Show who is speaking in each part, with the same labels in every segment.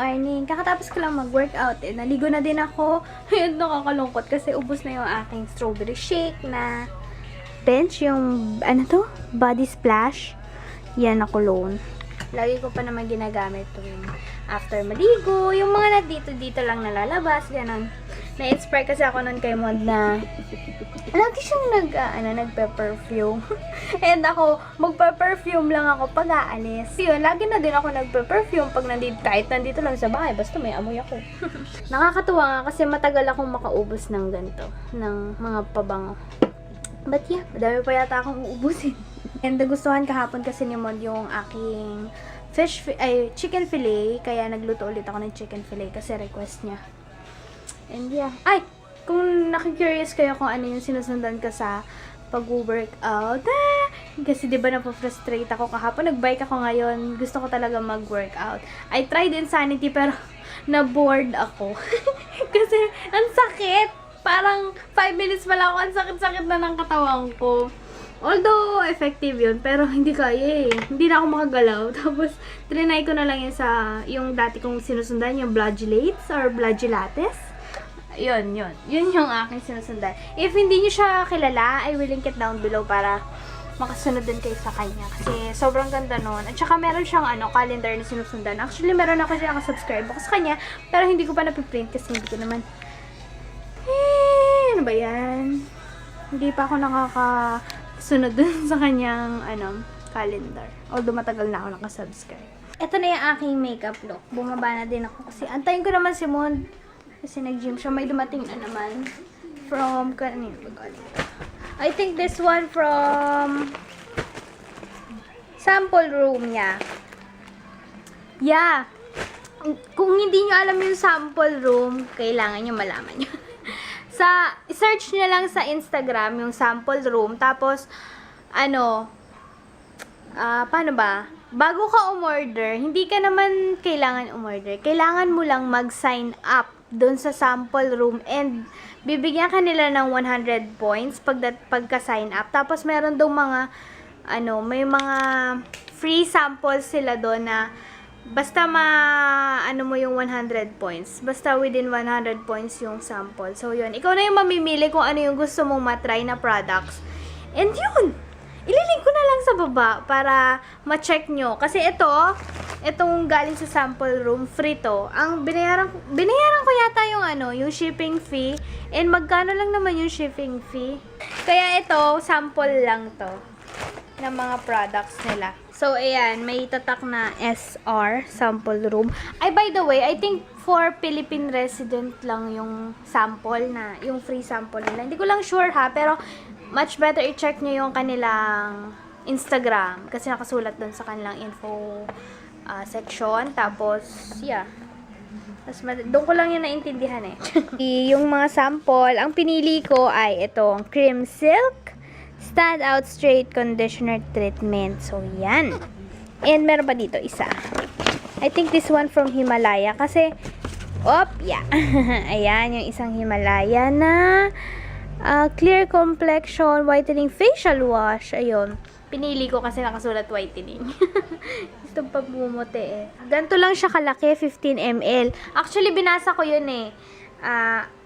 Speaker 1: morning. Kakatapos ko lang mag-workout. Naligo na din ako. Ayun, nakakalungkot kasi ubos na yung aking strawberry shake na bench. Yung, body splash. Yan na cologne. Lagi ko pa naman ginagamit tuwing after maligo. Yung mga dito lang nalalabas. Ganon. Na-inspire kasi ako nun kay Mod na lagi siyang nagpe-perfume. And ako, magpe-perfume lang ako pag aalis. Yun, lagi na din ako nagpe-perfume pag kahit nandito lang sa bahay, basta may amoy ako. Nakakatuwa nga kasi matagal akong makaubos ng ganito, ng mga pabango. But yeah, madami pa yata akong uubusin. And nagustuhan kahapon kasi ni Mod yung aking chicken fillet, kaya nagluto ulit ako ng chicken fillet kasi request niya. And yeah. Ay! Kung nakikurious kayo kung ano yung sinusundan ko sa pag-workout. Kasi diba napofrustrate ako kahapon. Nag-bike ako ngayon. Gusto ko talaga mag-workout. I tried Insanity pero na-bored ako. Kasi ang sakit. Parang 5 minutes pala ako. Ang sakit-sakit na ng katawan ko. Although, effective yun. Pero hindi kaya eh. Hindi na ako makagalaw. Tapos, trinay ko na lang yun sa yung dati kong sinusundan. Yung Blodgelates or Blodgelates. Yun yung aking sinusundan. If hindi nyo siya kilala, I will link it down below para makasunod din kayo sa kanya. Kasi sobrang ganda nun. At saka meron siyang calendar na sinusundan. Actually, meron ako siya nakasubscribe ako sa kanya. Pero hindi ko pa napiprint kasi hindi ko naman ano ba yan? Hindi pa ako nakakasunod dun sa kanyang calendar. Although matagal na ako nakasubscribe. Ito na yung aking makeup look. Bumaba na din ako kasi antayin ko naman si Mon. Kasi nag-gym siya. May dumating na naman from, kanino ba galing? I think this one from sample room niya. Yeah. Kung hindi nyo alam yung sample room, kailangan nyo malaman nyo. Search nyo lang sa Instagram yung sample room. Tapos, paano ba? Bago ka umorder, hindi ka naman kailangan umorder. Kailangan mo lang mag-sign up doon sa sample room and bibigyan ka nila ng 100 points pagka-sign up. Tapos meron daw mga may mga free samples sila doon na basta mo yung 100 points. Basta within 100 points yung sample. So yun, ikaw na yung mamimili kung ano yung gusto mong matry na products. And yun, ililink ko na lang sa baba para ma-check nyo. Kasi itong galing sa sample room, free to. Ang binayaran ko yata yung shipping fee. And magkano lang naman yung shipping fee. Kaya ito, sample lang to ng mga products nila. So, ayan, may tatak na SR, sample room. Ay, by the way, I think for Philippine resident lang yung sample na, yung free sample nila. Hindi ko lang sure ha, pero much better i-check nyo yung kanilang Instagram. Kasi nakasulat dun sa kanilang info section. Tapos, yeah. Doon ko lang yung naintindihan eh. Yung mga sample, ang pinili ko ay itong Cream Silk Stand Out Straight Conditioner Treatment. So, yan. And meron pa dito isa. I think this one from Himalaya. Kasi, yeah. Ayan, yung isang Himalaya na clear complexion whitening facial wash. Ayun. Pinili ko kasi nakasulat whitening. Gusto pa bumuti eh. Ganito lang siya kalaki, 15 ml. Actually, binasa ko yun eh.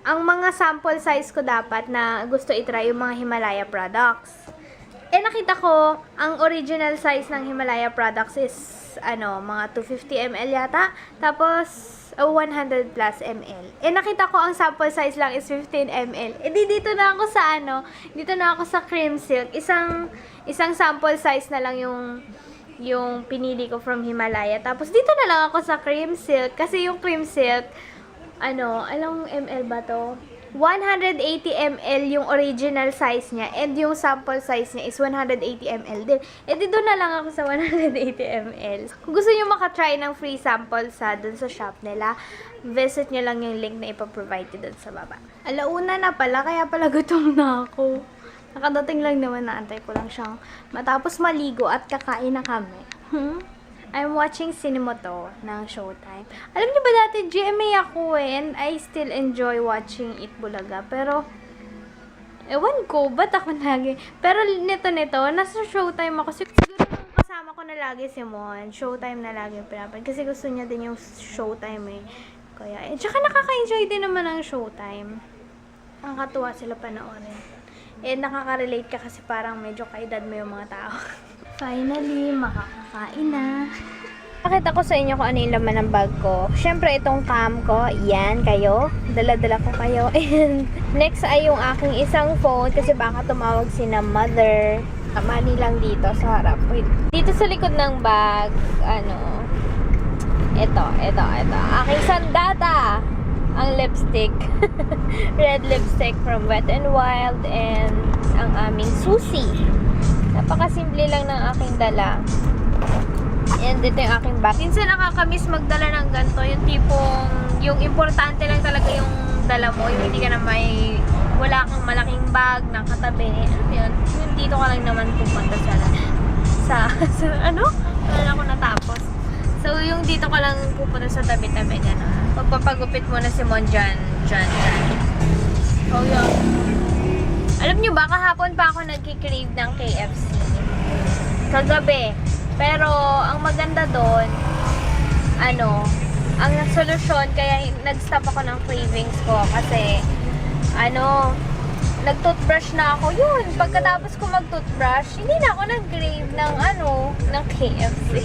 Speaker 1: Ang mga sample size ko dapat na gusto itry yung mga Himalaya products. Eh, nakita ko, ang original size ng Himalaya products is, mga 250 ml yata. Tapos, 100 plus ml. Eh, nakita ko, ang sample size lang is 15 ml. Eh, dito na ako sa, dito na ako sa Cream Silk. Isang sample size na lang yung pinili ko from Himalaya. Tapos, dito na lang ako sa Cream Silk. Kasi yung Cream Silk, alam ml ba to? 180 ml yung original size niya and yung sample size niya is 180 ml din. Eh, dito na lang ako sa 180 ml. Kung gusto niyo makatry ng free sample dun sa shop nila, visit nyo lang yung link na ipaprovide ko dun sa baba. Alauna na pala, kaya pala gutom na ako. Nakadating lang naman, naantay ko lang siyang matapos maligo at kakain na kami. I'm watching Cinemoto ng Showtime. Alam niyo ba dati, GMA ako eh, and I still enjoy watching It Bulaga. Pero, ewan ko, ba't ako lagi? Pero nito, nasa Showtime ako. Siguro Kasama ko na lagi si Mon. Showtime na lagi yung pinapanood. Kasi gusto niya din yung showtime eh. Kaya, tsaka nakaka-enjoy din naman ang showtime. Ang katuwa sila panoorin. Nakaka-relate ka kasi parang medyo kaedad mo yung mga tao. Finally, makakakain na. Pakita ko sa inyo kung ano yung laman ng bag ko. Siyempre, itong cam ko. Yan, kayo. Dala-dala ko kayo. And next ay yung aking isang phone kasi baka tumawag si na mother. Money lang dito sa harap. Wait. Dito sa likod ng bag, ito. Aking sandata. Ang lipstick. Red lipstick from Wet n Wild. And ang aming susi. Napakasimple lang ng aking dala. And ito yung aking bag. Minsan nakakamiss magdala ng ganito. Yung tipong, yung importante lang talaga yung dala mo. Yung hindi ka na wala kang malaking bag na katabi. Ano yun? Yung dito ka lang naman pupunta ano? Wala ako natapos. So, yung dito ka lang pupunta sa tabi-tabi. Gano'n. Pagpapagupit mo na si Mon dyan. Oh, yun. Alam nyo ba, kahapon pa ako nagkikrave ng KFC. Kagabi. Pero, ang maganda doon, ang solusyon, kaya nag-stop ako ng cravings ko kasi, nag-toothbrush na ako. Yun, pagkatapos ko mag-toothbrush, hindi na ako nag-crave ng KFC.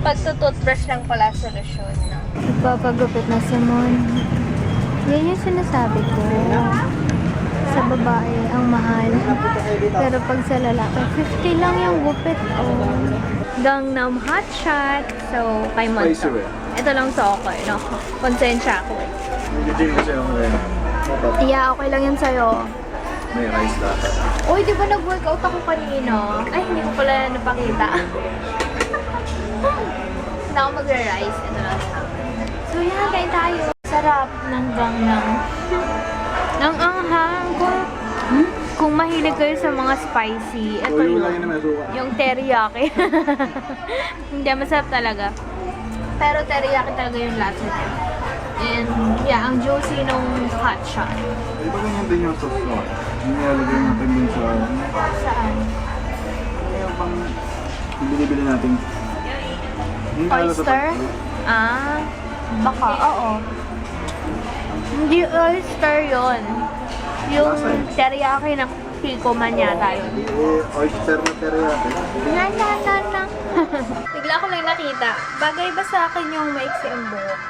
Speaker 1: Pag-toothbrush lang pala solusyon, no? Nagpapagupit na si Mon. Yan yung sinasabi ko. Sa babae, ang mahal. Pero pag sa lalaki, 50 lang yung gupit. Gangnam Hot Shot. So, kay Mon. Ito lang sa okay, no? Konsensya ako eh.
Speaker 2: Nag-gym kasi ako ngayon.
Speaker 1: Yeah, okay lang yan sa'yo.
Speaker 2: May rice dapat.
Speaker 1: Uy, di ba nag-workout ako kanina? Ay, hindi ko pala napakita. Hindi ako magra-rice. Ito lang sa akin. So, yan, kain tayo. Sarap ng gangnam. Ang anghang ko. Kung mahilig kayo sa mga spicy, ito yung teriyaki. Hindi, masarap talaga. Pero teriyaki talaga yung lasa niya. And, yeah, ang juicy nung hot shot.
Speaker 2: Di ba ganyan din yung sauce ko? Yung nilalagay natin dun sa...
Speaker 1: Saan?
Speaker 2: Yung pang... Bili-bili natin.
Speaker 1: Oyster? Baka, oo. Hindi oyster yon. Yung teriyaki na Kikoman yata yun.
Speaker 2: Oyster na teriyaki.
Speaker 1: Na. Bigla ko lang nakita. Bagay ba sa akin yung maiksi ang buhok?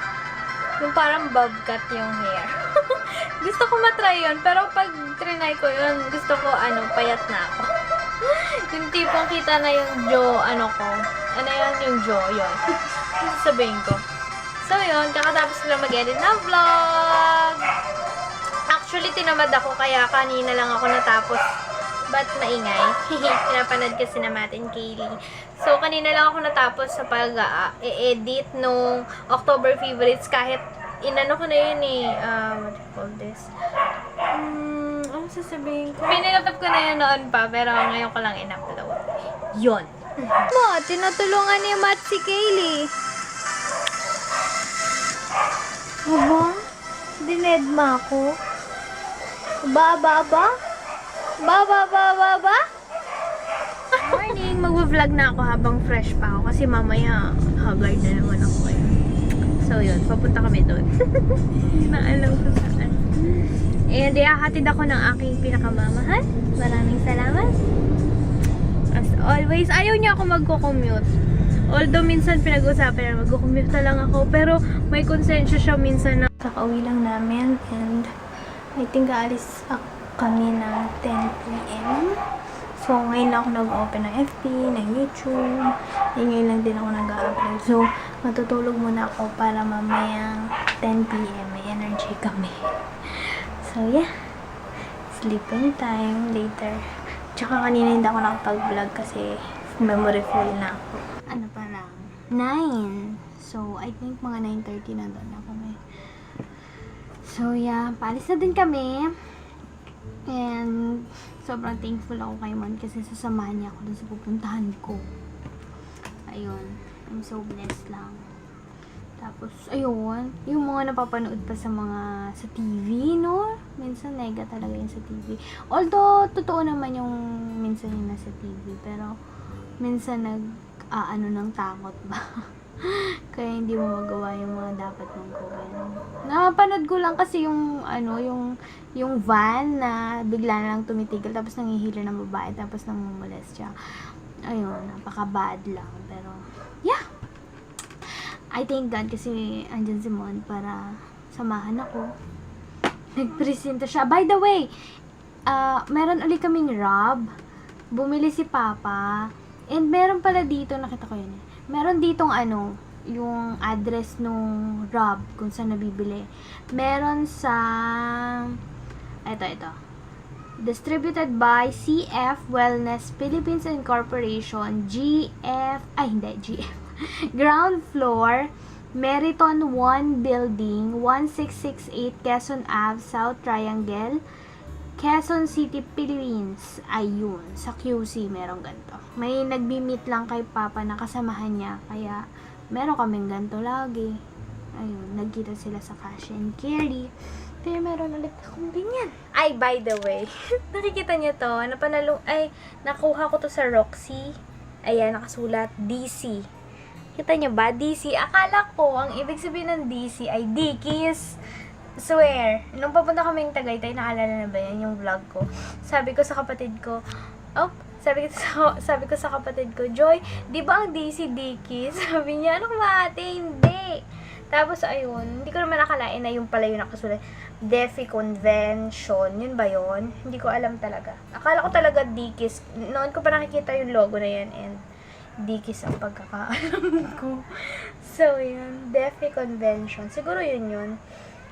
Speaker 1: Yung parang bob cut yung hair. Gusto ko matry yun, pero pag trinay ko yun, gusto ko, payat na ako. Yung tipong kita na yung jaw, ko. Ano yun, yung jaw, yun. Sabihin ko. So yun, kakatapos ko lang mag-edit na vlog. Actually, tinamad ako, kaya kanina lang ako natapos. Ba't maingay? Pinapanood kasi na Matt and Kaylee. So, kanina lang ako natapos sa pag-edit nung October Favorites. Kahit inano ko na yun eh. What do you call this? Ano sasabihin ko? Pinilaptop ko na yun noon pa, pero ngayon ko lang in-upload. Yun. Mo, tinutulungan ni Matt si Kaylee. Aba? Dinedma ako? Ba? Morning! Mag-vlog na ako habang fresh pa ako kasi mamaya haggard na naman ako eh. So yun, papunta kami doon. Hindi na alam ko saan. And ihahatid ako ng aking pinakamamahal. Maraming salamat. As always, ayaw niya ako magko-commute. Although minsan pinag-usapan na magko-commute na lang ako, pero may konsensya siya minsan na kakauwi lang namin and I think aalis kami ng 10 p.m. So, ngayon lang ako nag-open ng FB, ng YouTube. Ngayon lang din ako nag-upload. So, matutulog muna ako para mamayang 10 p.m. may energy kami. So, yeah. Sleeping time later. Tsaka kanina hindi ako nakapag-vlog kasi memory full na ako. Ano pa lang? 9. So, I think mga 9:30 na doon na kami. So, yeah. Paalis na din kami. And, sobrang thankful ako kay Mon kasi sasamahan niya ako dun sa pupuntahan ko. Ayun. I'm so blessed lang. Tapos, ayun. Yung mga napapanood pa sa TV, no? Minsan, nega talaga yun sa TV. Although, totoo naman yung minsan yung nasa TV. Pero, minsan ano ng takot ba. Kaya hindi mo magawa yung mga dapat mong gawin. Napanood ko lang kasi yung yung van na bigla na lang tumitigil tapos nangihila ng babae tapos namumulas siya. Ayun, napaka-bad lang. Pero, yeah. I thank God kasi andyan si Mon para samahan ako. Nagpresenta siya. By the way, meron ulit kaming Rob. Bumili si Papa. And meron pala dito, nakita ko yun eh. Meron ditong yung address nung Rob kung saan nabibili. Meron sa ito. Distributed by CF Wellness Philippines Incorporation, GF Ground floor, Meriton 1 Building, 1668 Quezon Ave, South Triangle, Quezon City, Philippines. Ayun, sa QC meron ganito. May nagbi-meet lang kay Papa na kasamahan niya, kaya meron kaming ganito lagi. Ayun, nagkita sila sa cash and carry. Pero meron ulit akong ganyan. Ay, by the way, nakikita niyo to, nakuha ko to sa Roxy. Ayan, nakasulat DC. Kita niyo ba? DC. Akala ko, ang ibig sabihin ng DC ay Dickies. Swear. Nung papunta kaming Tagaytay, naalala na ba yan yung vlog ko? Sabi ko sa kapatid ko, sabi ko sa kapatid ko, Joy, di ba ang DC Dickies? Sabi niya, ano ba ate? Hindi. Tapos, ayun, hindi ko naman nakalain na yung pala yung nakasulat. DeFi Convention. Yun ba yun? Hindi ko alam talaga. Akala ko talaga Dickies. Noon ko pa nakikita yung logo na yan and Dickies ang pagkakaalam ko. So, yun. DeFi Convention. Siguro yun.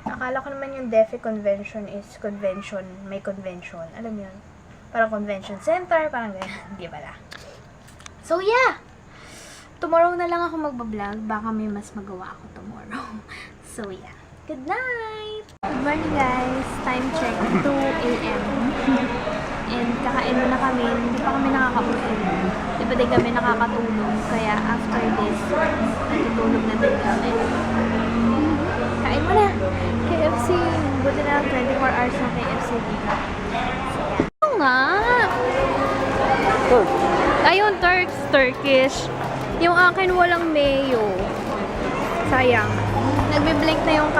Speaker 1: Akala ko naman yung DeFi Convention is convention. May convention. Alam yun? Parang convention center. Parang ganyan. Hindi pala. So, yeah. Tomorrow na lang ako magbablog. Baka may mas magawa ako tomorrow. So, yeah. Good night! Good morning, guys. Time check. 2 a.m. And kakain na kami. Hindi pa kami nakakausin. Di pa din kami nakakatulog. Kaya after this, natutulog na din kami. Kain mo na! KFC. Buti na 24 hours na KFC dito. So, yeah. Oo nga! Ayun, Turkish. Yung akin walang mayo. Sayang. Nagbe-blink na yung